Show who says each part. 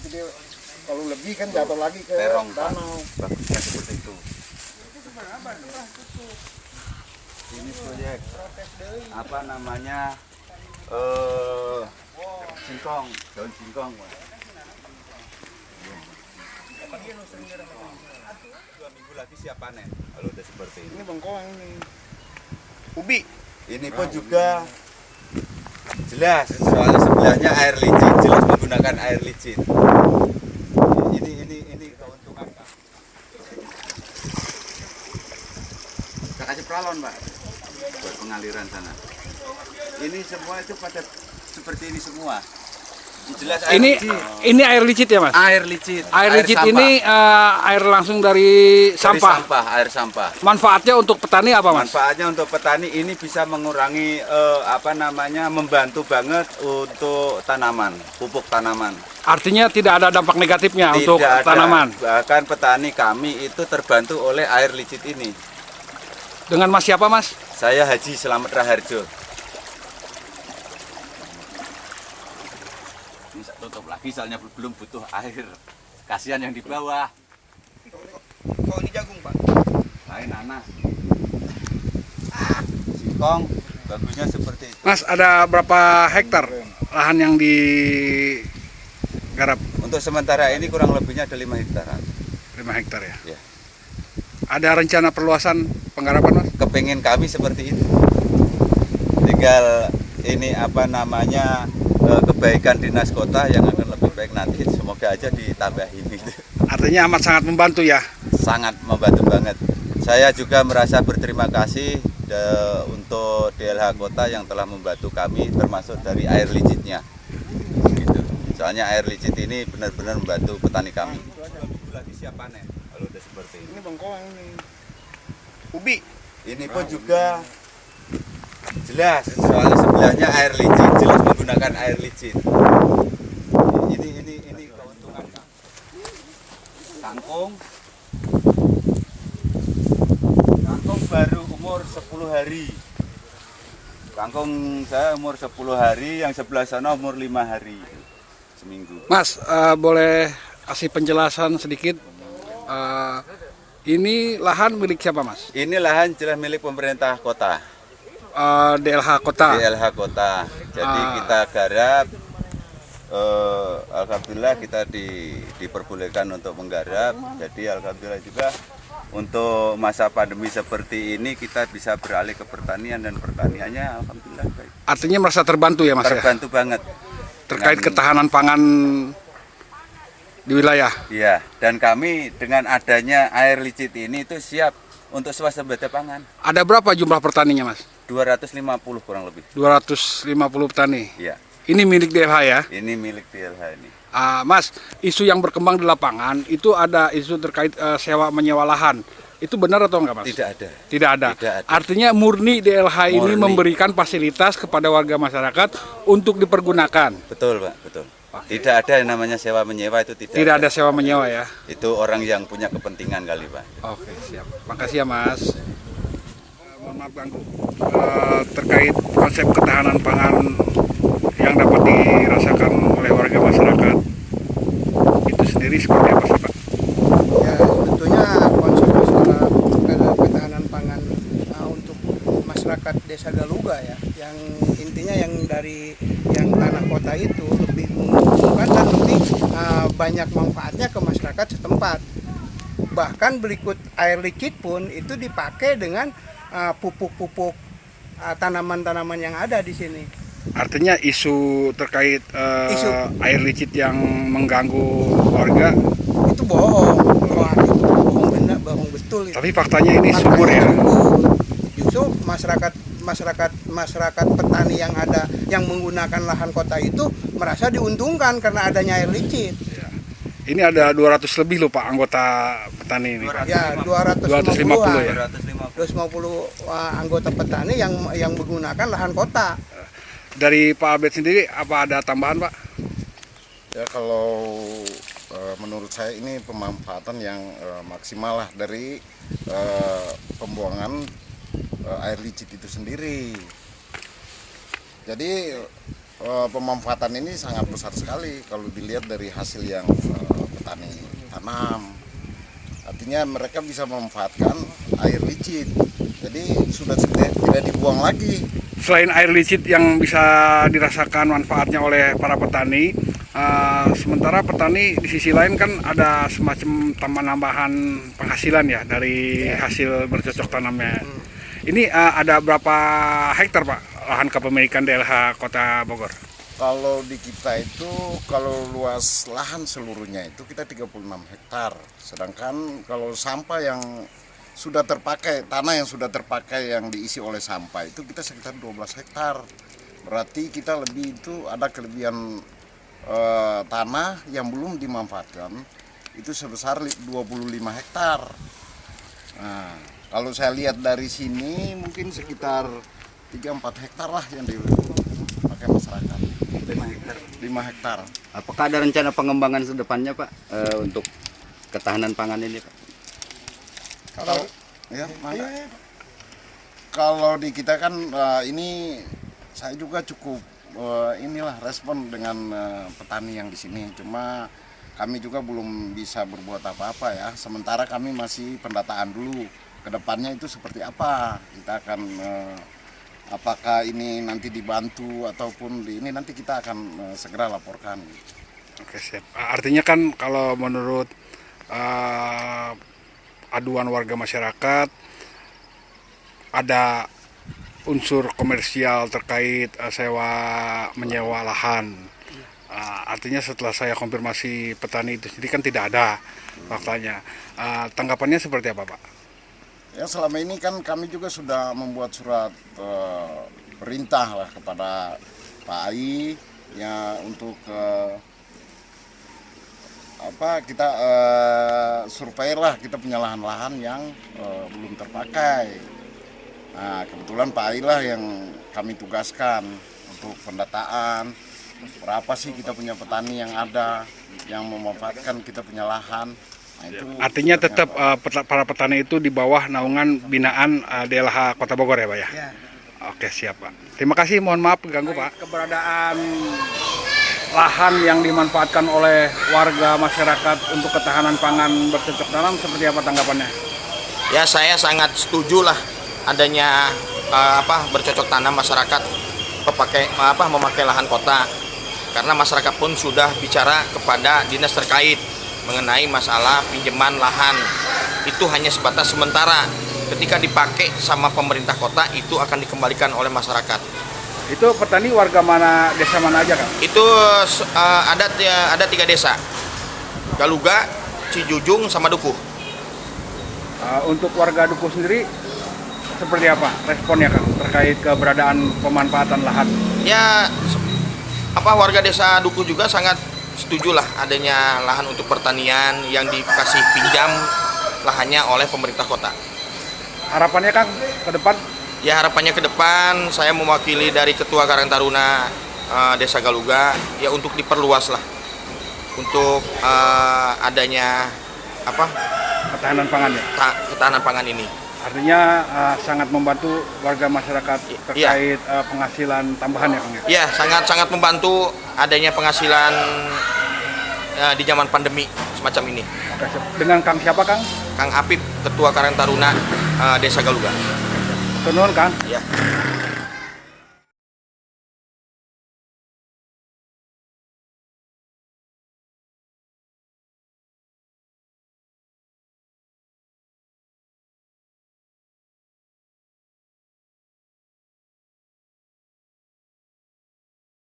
Speaker 1: jadi kalau lebih kan jatuh lagi ke
Speaker 2: terong
Speaker 1: danau.
Speaker 2: bagusnya seperti itu. Ini proyek apa namanya singkong, daun singkong. 2 minggu lagi siap panen kalau udah seperti ini.
Speaker 1: Ini bengkoang ini. Ubi.
Speaker 2: Ini pun juga jelas soalnya sebelahnya air licin, jelas menggunakan air licin. Ini keuntungan Pak. Kita kasih pralon Pak buat pengaliran sana. Ini semua itu pada seperti ini semua. Jelas air licin.
Speaker 3: Ini air licit ya Mas?
Speaker 2: Air licin.
Speaker 3: Air licit
Speaker 2: sampah.
Speaker 3: ini air langsung dari sampah.
Speaker 2: Air sampah.
Speaker 3: Manfaatnya untuk petani apa Mas?
Speaker 2: Manfaatnya untuk petani ini bisa mengurangi membantu banget untuk tanaman, pupuk tanaman.
Speaker 3: Artinya tidak ada dampak negatifnya untuk
Speaker 2: Tidak ada.
Speaker 3: tanaman.
Speaker 2: Bahkan petani kami itu terbantu oleh air licit ini.
Speaker 3: Dengan Mas siapa Mas?
Speaker 2: Saya Haji Slamet Raharjo. Ini saya tutup lagi soalnya belum butuh air. Kasihan yang di bawah.
Speaker 1: Oh ini jagung Pak.
Speaker 2: Lain nanas. Singkong bagusnya seperti itu.
Speaker 3: Mas ada berapa hektar lahan yang digarap?
Speaker 2: Untuk sementara ini kurang lebihnya ada 5 hektaran.
Speaker 3: 5 hektar ya?
Speaker 2: Ya.
Speaker 3: Ada rencana perluasan penggarapan Mas?
Speaker 2: Kepingin kami seperti itu. Tinggal ini kebaikan dinas kota yang akan lebih baik nanti. Semoga aja ditambahin itu.
Speaker 3: Artinya amat sangat membantu ya?
Speaker 2: Sangat membantu banget. Saya juga merasa berterima kasih untuk DLH Kota yang telah membantu kami termasuk dari air licitnya. Gitu. Soalnya air licit ini benar-benar membantu petani kami. 2 minggu lagi siap panen kalau udah seperti ini.
Speaker 1: Ini bengkoang ini. Ubi.
Speaker 2: Ini pun juga jelas soalnya sebelahnya air licin, jelas menggunakan air licin. Ini keuntungan kangkung baru umur 10 hari. Kangkung saya umur 10 hari, yang sebelah sana umur 5 hari, seminggu.
Speaker 3: Mas boleh kasih penjelasan sedikit. Ini lahan milik siapa Mas?
Speaker 2: Ini lahan jelas milik pemerintah kota.
Speaker 3: DLH Kota.
Speaker 2: DLH Kota. Jadi kita garap. Alhamdulillah kita diperbolehkan untuk menggarap. Jadi alhamdulillah juga untuk masa pandemi seperti ini kita bisa beralih ke pertanian dan pertaniannya alhamdulillah baik.
Speaker 3: Artinya merasa terbantu ya Mas?
Speaker 2: Terbantu banget.
Speaker 3: Terkait ketahanan pangan di wilayah.
Speaker 2: Iya, dan kami dengan adanya air licit ini itu siap untuk swasembada pangan.
Speaker 3: Ada berapa jumlah petaninya Mas?
Speaker 2: 250 kurang lebih.
Speaker 3: 250 petani.
Speaker 2: Iya.
Speaker 3: Ini milik DLH ya?
Speaker 2: Ini milik DLH ini.
Speaker 3: Mas, isu yang berkembang di lapangan itu ada isu terkait sewa menyewa lahan. Itu benar atau enggak Mas?
Speaker 2: Tidak ada.
Speaker 3: Tidak ada.
Speaker 2: Tidak ada.
Speaker 3: Artinya murni DLH ini
Speaker 2: Murni.
Speaker 3: memberikan fasilitas kepada warga masyarakat untuk dipergunakan.
Speaker 2: Betul Pak, betul. Tidak ada yang namanya sewa menyewa, itu tidak.
Speaker 3: Tidak ada sewa menyewa ya?
Speaker 2: Itu orang yang punya kepentingan kali Pak.
Speaker 3: Oke, siap. Makasih ya Mas. Mohon maaf ganggu. Terkait konsep ketahanan pangan yang dapat dirasakan oleh warga masyarakat itu sendiri seperti apa sih Pak?
Speaker 1: Ya tentunya konsep masalah ketahanan pangan untuk masyarakat Desa Galuga ya, yang intinya yang dari yang tanah kota itu lebih menguntungkan dan lebih banyak manfaatnya ke masyarakat setempat. Bahkan berikut air licit pun itu dipakai dengan pupuk-pupuk tanaman-tanaman yang ada di sini.
Speaker 3: Artinya isu terkait
Speaker 1: Isu.
Speaker 3: air licit yang mengganggu warga,
Speaker 1: Itu bohong. Wah, itu bohong benar, bohong betul itu.
Speaker 3: tapi faktanya ini subur ya.
Speaker 1: Justru masyarakat petani yang ada yang menggunakan lahan kota itu merasa diuntungkan karena adanya air licit.
Speaker 3: Ya. Ini ada 200 lebih loh Pak anggota petani ini. Pak.
Speaker 1: Ya
Speaker 3: 250 ya.
Speaker 1: 250 anggota petani yang menggunakan lahan kota.
Speaker 3: Dari Pak Abed sendiri apa ada tambahan Pak?
Speaker 4: Ya kalau menurut saya ini pemanfaatan yang maksimal lah dari pembuangan air licit itu sendiri. Jadi pemanfaatan ini sangat besar sekali kalau dilihat dari hasil yang petani tanam. Artinya mereka bisa memanfaatkan air licin, jadi sudah tidak dibuang lagi.
Speaker 3: Selain air licin yang bisa dirasakan manfaatnya oleh para petani, sementara petani di sisi lain kan ada semacam tambahan penghasilan ya dari hasil bercocok tanamnya. Ini ada berapa hektar Pak lahan kepemilikan DLH Kota Bogor?
Speaker 4: Kalau di kita itu, kalau luas lahan seluruhnya itu kita 36 hektar. Sedangkan kalau sampah yang sudah terpakai, tanah yang sudah terpakai yang diisi oleh sampah itu kita sekitar 12 hektar. Berarti kita lebih itu ada kelebihan tanah yang belum dimanfaatkan itu sebesar 25 hektar. Nah, kalau saya lihat dari sini mungkin sekitar 3-4 hektar lah yang dipakai masyarakat. 5 hektar.
Speaker 5: Apakah ada rencana pengembangan ke depannya Pak untuk ketahanan pangan ini Pak?
Speaker 4: Kalau ya, kalau di kita kan ini saya juga cukup inilah respon dengan petani yang di sini. Cuma kami juga belum bisa berbuat apa-apa ya. Sementara kami masih pendataan dulu. Kedepannya itu seperti apa? Kita akan apakah ini nanti dibantu ataupun ini nanti kita akan segera laporkan.
Speaker 3: Oke, siap. Artinya kan kalau menurut aduan warga masyarakat ada unsur komersial terkait sewa menyewa lahan. Artinya setelah saya konfirmasi petani itu sendiri kan tidak ada faktanya. Tanggapannya seperti apa Pak?
Speaker 4: Ya selama ini kan kami juga sudah membuat surat perintah lah kepada Pak Ai ya untuk kita survei lah, kita punya lahan-lahan yang belum terpakai. Nah kebetulan Pak Ai lah yang kami tugaskan untuk pendataan berapa sih kita punya petani yang ada yang memanfaatkan kita punya lahan. Nah, itu
Speaker 3: Artinya tetap para petani itu di bawah naungan binaan DLH Kota Bogor ya Pak ya?
Speaker 1: Ya.
Speaker 3: Oke siap Pak. Terima kasih, mohon maaf ganggu Pak. Keberadaan lahan yang dimanfaatkan oleh warga masyarakat untuk ketahanan pangan bercocok tanam seperti apa tanggapannya?
Speaker 6: Ya saya sangat setuju lah adanya bercocok tanam masyarakat memakai lahan kota, karena masyarakat pun sudah bicara kepada dinas terkait mengenai masalah pinjaman lahan. Itu hanya sebatas sementara, ketika dipakai sama pemerintah kota itu akan dikembalikan oleh masyarakat.
Speaker 3: Itu petani warga mana, desa mana aja Kang?
Speaker 6: Itu ada 3 desa, Galuga, Cijujung, sama Dukuh.
Speaker 3: Untuk warga Dukuh sendiri seperti apa responnya Kang terkait keberadaan pemanfaatan lahan?
Speaker 6: Ya warga desa Dukuh juga sangat setuju lah adanya lahan untuk pertanian yang dikasih pinjam lahannya oleh pemerintah kota.
Speaker 3: Harapannya Kang ke depan?
Speaker 6: Ya harapannya ke depan saya mewakili dari Ketua Karang Taruna Desa Galuga ya untuk diperluas lah untuk adanya
Speaker 3: Ketahanan pangan ya?
Speaker 6: ketahanan pangan ini.
Speaker 3: Artinya sangat membantu warga masyarakat terkait penghasilan tambahan ya Kang ya?
Speaker 6: Ya sangat membantu adanya penghasilan di zaman pandemi semacam ini.
Speaker 3: Oke, dengan Kang siapa Kang?
Speaker 6: Kang Apip, Ketua Karang Taruna Desa Galuga.
Speaker 3: Tenun Kang?
Speaker 6: Ya.